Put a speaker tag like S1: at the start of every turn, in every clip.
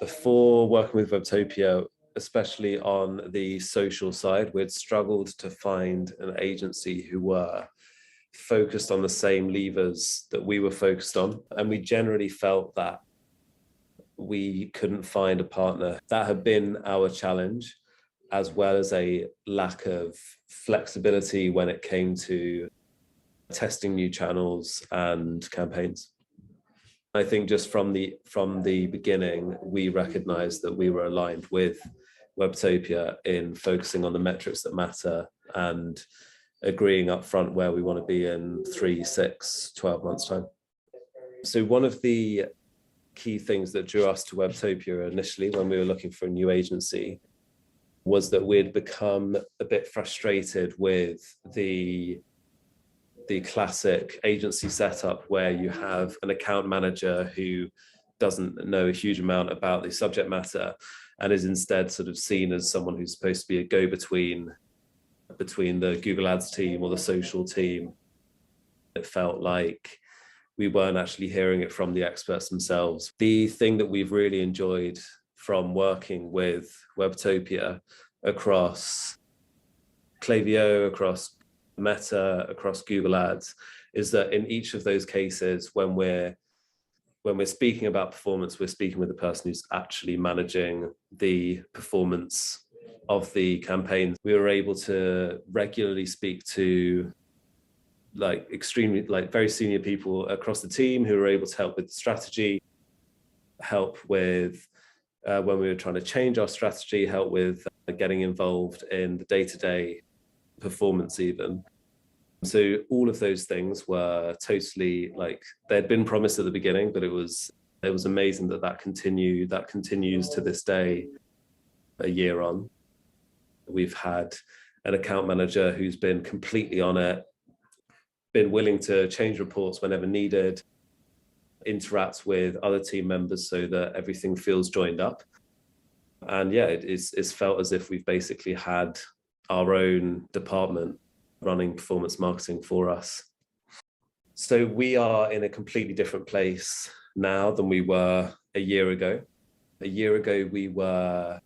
S1: Before working with Webtopia, especially on the social side, we'd struggled to find an agency who were focused on the same levers that we were focused on. And we generally felt that we couldn't find a partner. That had been our challenge, as well as a lack of flexibility when it came to testing new channels and campaigns. I think just from the beginning, we recognized that we were aligned with Webtopia in focusing on the metrics that matter and agreeing up front where we want to be in 3, 6, 12 months' time. So one of the key things that drew us to Webtopia initially when we were looking for a new agency was that we'd become a bit frustrated with the classic agency setup where you have an account manager who doesn't know a huge amount about the subject matter and is instead sort of seen as someone who's supposed to be a go-between between the Google Ads team or the social team. It felt like we weren't actually hearing it from the experts themselves. The thing that we've really enjoyed from working with Webtopia across Klaviyo, across Meta, across Google Ads, is that in each of those cases, when we're speaking about performance, we're speaking with the person who's actually managing the performance of the campaign. We were able to regularly speak to very senior people across the team who were able to help with the strategy, help with when we were trying to change our strategy, help with getting involved in the day-to-day performance even. So all of those things were totally they'd been promised at the beginning, but it was amazing that continues to this day, a year on. We've had an account manager who's been completely on it, been willing to change reports whenever needed, interact with other team members so that everything feels joined up. And yeah, it's felt as if we've basically had our own department running performance marketing for us. So we are in a completely different place now than we were a year ago. A year ago, we were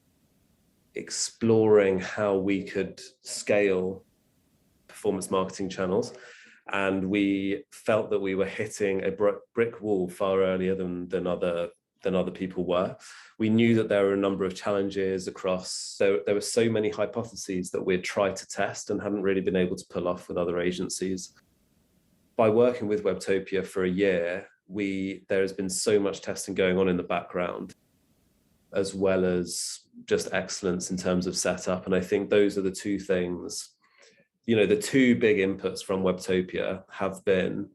S1: exploring how we could scale performance marketing channels. And we felt that we were hitting a brick wall far earlier than other people were. We knew that there were a number of challenges across, there were so many hypotheses that we'd tried to test and hadn't really been able to pull off with other agencies. By working with Webtopia for a year, there has been so much testing going on in the background, as well as just excellence in terms of setup. And I think those are the two things, the two big inputs from Webtopia have been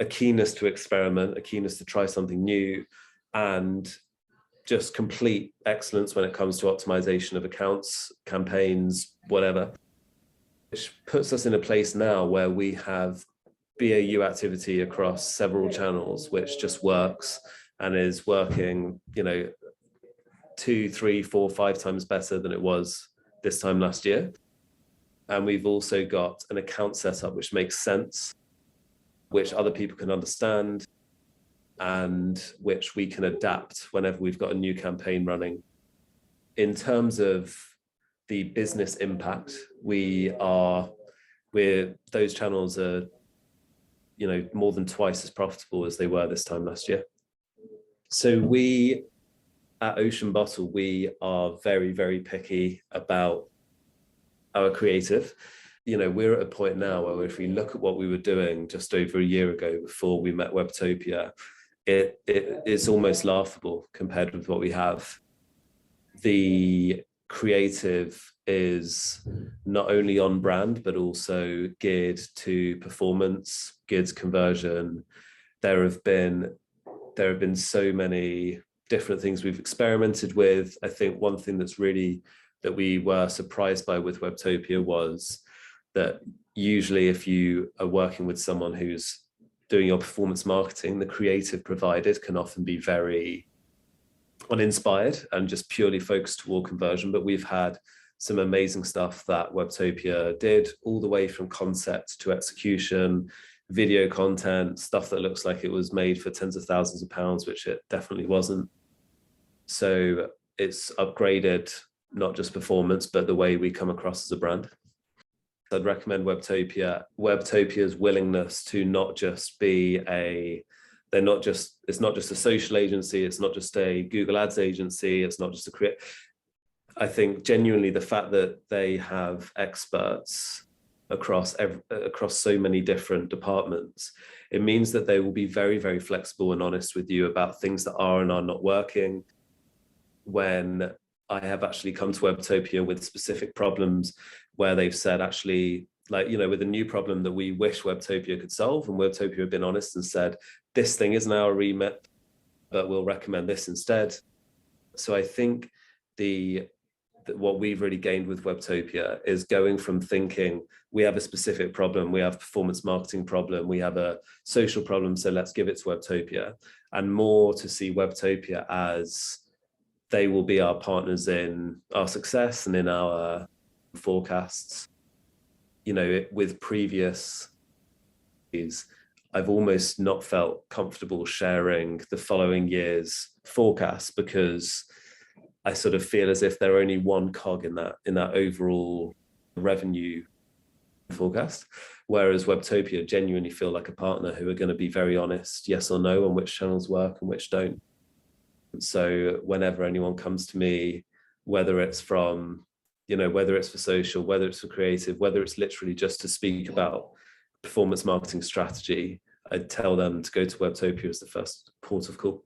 S1: a keenness to experiment, a keenness to try something new, and just complete excellence when it comes to optimization of accounts, campaigns, whatever. Which puts us in a place now where we have BAU activity across several channels, which just works and is working, 2, 3, 4, 5 times better than it was this time last year. And we've also got an account setup which makes sense, which other people can understand, and which we can adapt whenever we've got a new campaign running. In terms of the business impact, those channels are, more than twice as profitable as they were this time last year. So we, at Ocean Bottle, we are very, very picky about our creative. We're at a point now where if we look at what we were doing just over a year ago before we met Webtopia, it's almost laughable compared with what we have. The creative is not only on brand, but also geared to performance, geared to conversion. There have been so many different things we've experimented with. I think one thing that we were surprised by with Webtopia was that usually if you are working with someone who's doing your performance marketing, the creative provided can often be very uninspired and just purely focused toward conversion. But we've had some amazing stuff that Webtopia did, all the way from concept to execution, video content, stuff that looks like it was made for tens of thousands of pounds, which it definitely wasn't. So it's upgraded not just performance, but the way we come across as a brand. I'd recommend Webtopia. Webtopia's willingness to not just be it's not just a social agency, it's not just a Google Ads agency, it's not just I think genuinely the fact that they have experts across so many different departments, it means that they will be very, very flexible and honest with you about things that are and are not working. When I have actually come to Webtopia with specific problems where they've said, actually, like, with a new problem that we wish Webtopia could solve, and Webtopia have been honest and said, this thing isn't our remit, but we'll recommend this instead. So I think what we've really gained with Webtopia is going from thinking we have a specific problem, we have a performance marketing problem, we have a social problem, so let's give it to Webtopia, and more to see Webtopia as they will be our partners in our success and in our forecasts. With previous, I've almost not felt comfortable sharing the following year's forecast because I sort of feel as if they're only one cog in that overall revenue forecast. Whereas Webtopia genuinely feel like a partner who are going to be very honest, yes or no, on which channels work and which don't. So whenever anyone comes to me, whether it's for social, whether it's for creative, whether it's literally just to speak about performance marketing strategy, I'd tell them to go to Webtopia as the first port of call.